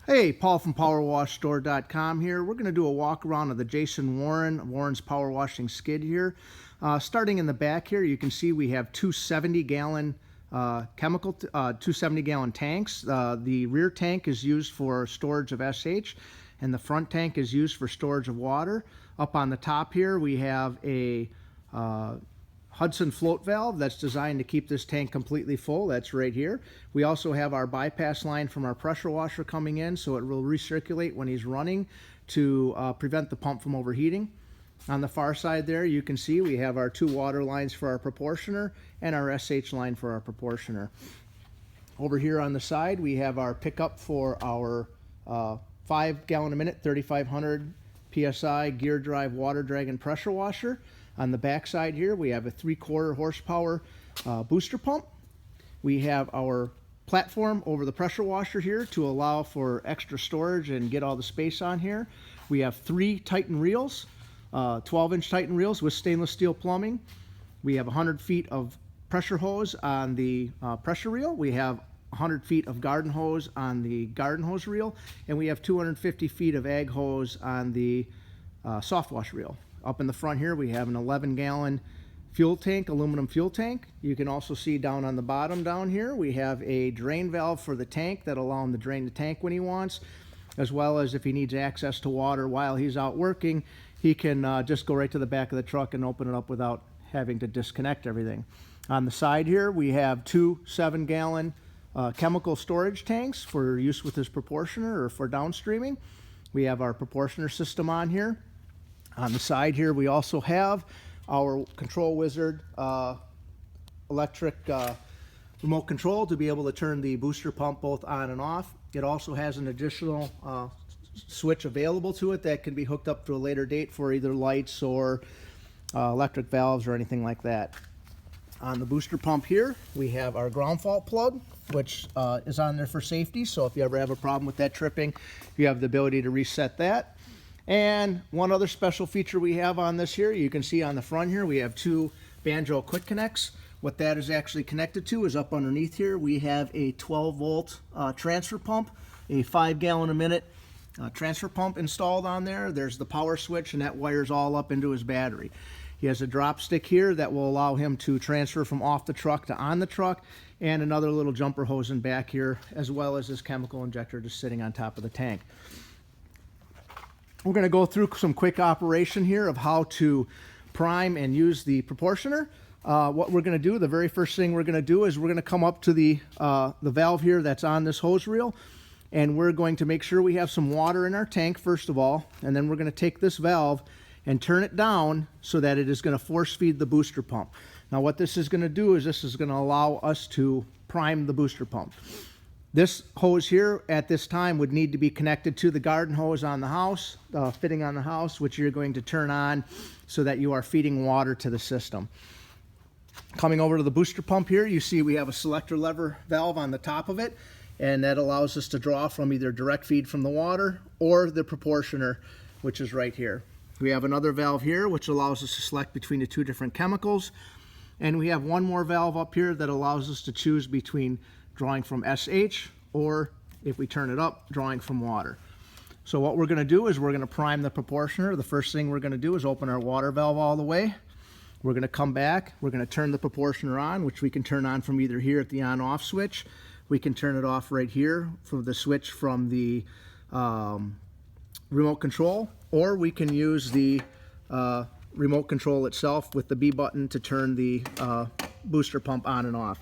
Hey, Paul from PowerwashStore.com here. We're going to do a walk around of the Jason Warren's power washing skid here. Starting in the back here, you can see we have two 70-gallon 270-gallon tanks. The rear tank is used for storage of SH, and the front tank is used for storage of water. Up on the top here, we have a Hudson float valve that's designed to keep this tank completely full. That's right here. We also have our bypass line from our pressure washer coming in, so it will recirculate when he's running to prevent the pump from overheating. On the far side there, you can see we have our two water lines for our proportioner and our SH line for our proportioner. Over here on the side, we have our pickup for our 5 gallon a minute, 3,500 PSI gear drive water dragon pressure washer. On the back side here, we have a 3/4 horsepower booster pump. We have our platform over the pressure washer here to allow for extra storage and get all the space on here. We have 3 Titan reels, 12-inch Titan reels with stainless steel plumbing. We have 100 feet of pressure hose on the pressure reel. We have 100 feet of garden hose on the garden hose reel. And we have 250 feet of ag hose on the soft wash reel. Up in the front here, we have an 11-gallon fuel tank, aluminum fuel tank. You can also see down on the bottom down here, we have a drain valve for the tank that allow him to drain the tank when he wants, as well as if he needs access to water while he's out working, he can just go right to the back of the truck and open it up without having to disconnect everything. On the side here, we have 2 7-gallon chemical storage tanks for use with his proportioner or for downstreaming. We have our proportioner system on here. On the side here, we also have our Control Wizard electric remote control to be able to turn the booster pump both on and off. It also has an additional switch available to it that can be hooked up to a later date for either lights or electric valves or anything like that. On the booster pump here, we have our ground fault plug, which is on there for safety. So if you ever have a problem with that tripping, you have the ability to reset that. And one other special feature we have on this here, you can see on the front here, we have 2 banjo quick connects. What that is actually connected to is up underneath here. We have a 12-volt transfer pump, a 5 gallon a minute transfer pump installed on there. There's the power switch, and that wires all up into his battery. He has a drop stick here that will allow him to transfer from off the truck to on the truck, and another little jumper hose in back here, as well as his chemical injector just sitting on top of the tank. We're going to go through some quick operation here of how to prime and use the proportioner. What we're going to do, the very first thing we're going to do is we're going to come up to the valve here that's on this hose reel, and we're going to make sure we have some water in our tank first of all, and then we're going to take this valve and turn it down so that it is going to force feed the booster pump. Now what this is going to do is this is going to allow us to prime the booster pump. This hose here at this time would need to be connected to the garden hose on the house, fitting on the house, which you're going to turn on so that you are feeding water to the system. Coming over to the booster pump here, you see we have a selector lever valve on the top of it, and that allows us to draw from either direct feed from the water or the proportioner, which is right here. We have another valve here which allows us to select between the 2 different chemicals, and we have one more valve up here that allows us to choose between drawing from SH, or if we turn it up, drawing from water. So what we're going to do is we're going to prime the proportioner. The first thing we're going to do is open our water valve all the way. We're going to come back. We're going to turn the proportioner on, which we can turn on from either here at the on-off switch. We can turn it off right here from the switch from the remote control, or we can use the remote control itself with the B button to turn the booster pump on and off.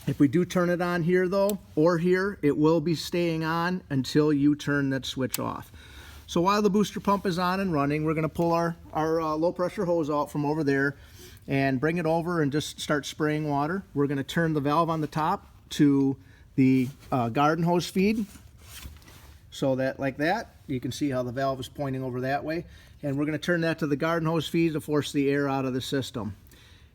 If we do turn it on here though, or here, it will be staying on until you turn that switch off. So while the booster pump is on and running, we're going to pull our low pressure hose out from over there and bring it over and just start spraying water. We're going to turn the valve on the top to the garden hose feed, so that like that, you can see how the valve is pointing over that way. And we're going to turn that to the garden hose feed to force the air out of the system.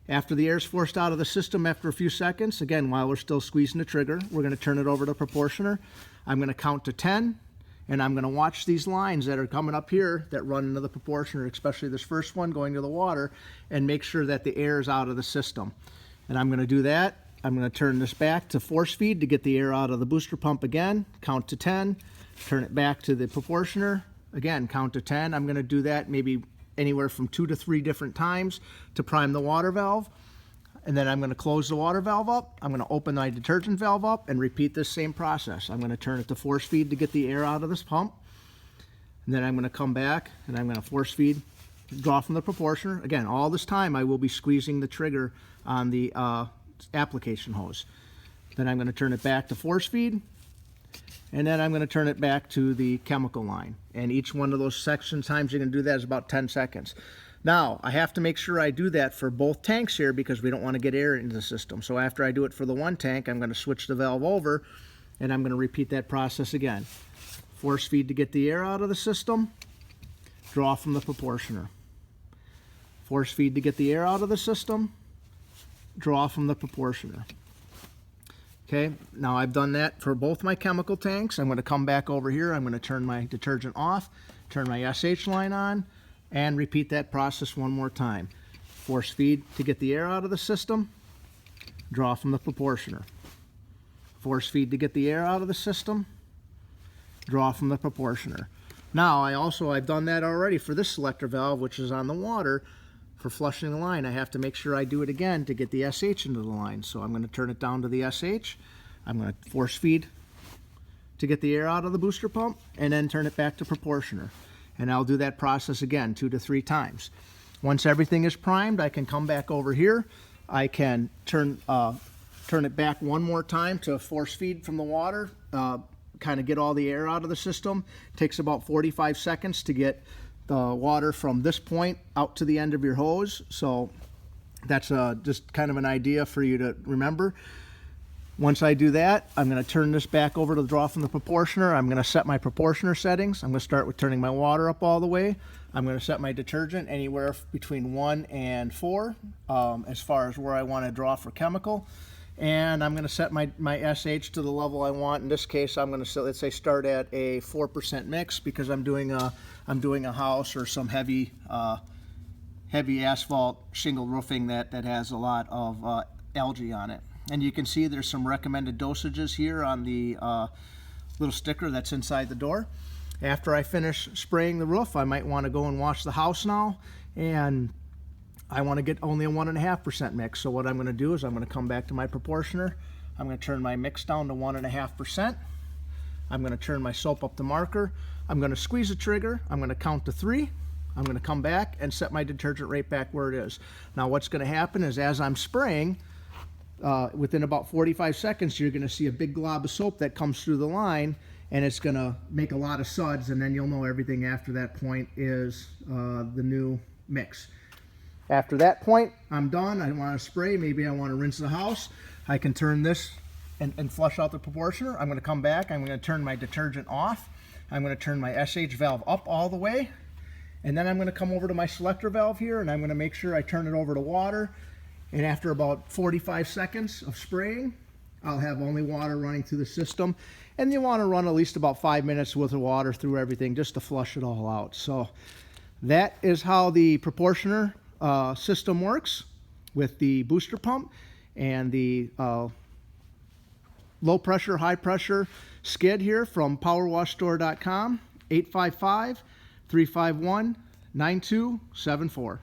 After the air is forced out of the system after a few seconds, again, while we're still squeezing the trigger, we're going to turn it over to proportioner. I'm going to count to 10, and I'm going to watch these lines that are coming up here that run into the proportioner, especially this first one going to the water, and make sure that the air is out of the system. And I'm going to do that I'm going to turn this back to force feed to get the air out of the booster pump again. Count to 10. Turn it back to the proportioner. Again, count to 10. I'm going to do that maybe anywhere from 2 to 3 different times to prime the water valve. And then I'm going to close the water valve up. I'm going to open my detergent valve up and repeat this same process. I'm going to turn it to force feed to get the air out of this pump. And then I'm going to come back and I'm going to force feed, draw from the proportioner. Again, all this time I will be squeezing the trigger on the application hose. Then I'm going to turn it back to force feed. And then I'm going to turn it back to the chemical line. And each one of those section times you're going to do that is about 10 seconds. Now, I have to make sure I do that for both tanks here because we don't want to get air into the system. So after I do it for the one tank, I'm going to switch the valve over and I'm going to repeat that process again. Force feed to get the air out of the system, draw from the proportioner. Force feed to get the air out of the system, draw from the proportioner. Okay, now I've done that for both my chemical tanks. I'm going to come back over here. I'm going to turn my detergent off, turn my SH line on, and repeat that process one more time. Force feed to get the air out of the system, draw from the proportioner. Force feed to get the air out of the system, draw from the proportioner. Now, I've done that already for this selector valve, which is on the water. For flushing the line, I have to make sure I do it again to get the SH into the line. So I'm going to turn it down to the SH. I'm going to force feed to get the air out of the booster pump, and then turn it back to proportioner. And I'll do that process again 2 to 3 times. Once everything is primed, I can come back over here. I can turn it back one more time to force feed from the water, kind of get all the air out of the system. It takes about 45 seconds to get the water from this point out to the end of your hose. So that's just kind of an idea for you to remember. Once I do that, I'm going to turn this back over to the draw from the proportioner. I'm going to set my proportioner settings. I'm going to start with turning my water up all the way. I'm going to set my detergent anywhere between 1 and 4 as far as where I want to draw for chemical. And I'm going to set my SH to the level I want. In this case, I'm going to, let's say, start at a 4% mix because I'm doing a house or some heavy asphalt shingle roofing that has a lot of algae on it. And you can see there's some recommended dosages here on the little sticker that's inside the door. After I finish spraying the roof, I might want to go and wash the house now, and I want to get only a 1.5% mix. So what I'm going to do is I'm going to come back to my proportioner. I'm going to turn my mix down to 1.5%. I'm going to turn my soap up to marker. I'm going to squeeze the trigger. I'm going to count to 3. I'm going to come back and set my detergent right back where it is. Now what's going to happen is as I'm spraying, within about 45 seconds, you're going to see a big glob of soap that comes through the line, and it's going to make a lot of suds, and then you'll know everything after that point is the new mix. After that point, I'm done. I want to spray. Maybe I want to rinse the house. I can turn this and flush out the proportioner. I'm going to come back. I'm going to turn my detergent off. I'm going to turn my SH valve up all the way, and then I'm going to come over to my selector valve here, and I'm going to make sure I turn it over to water. And after about 45 seconds of spraying, I'll have only water running through the system. And you want to run at least about 5 minutes worth of water through everything just to flush it all out. So that is how the proportioner system works with the booster pump and the low pressure, high pressure skid here from powerwashstore.com, 855-351-9274.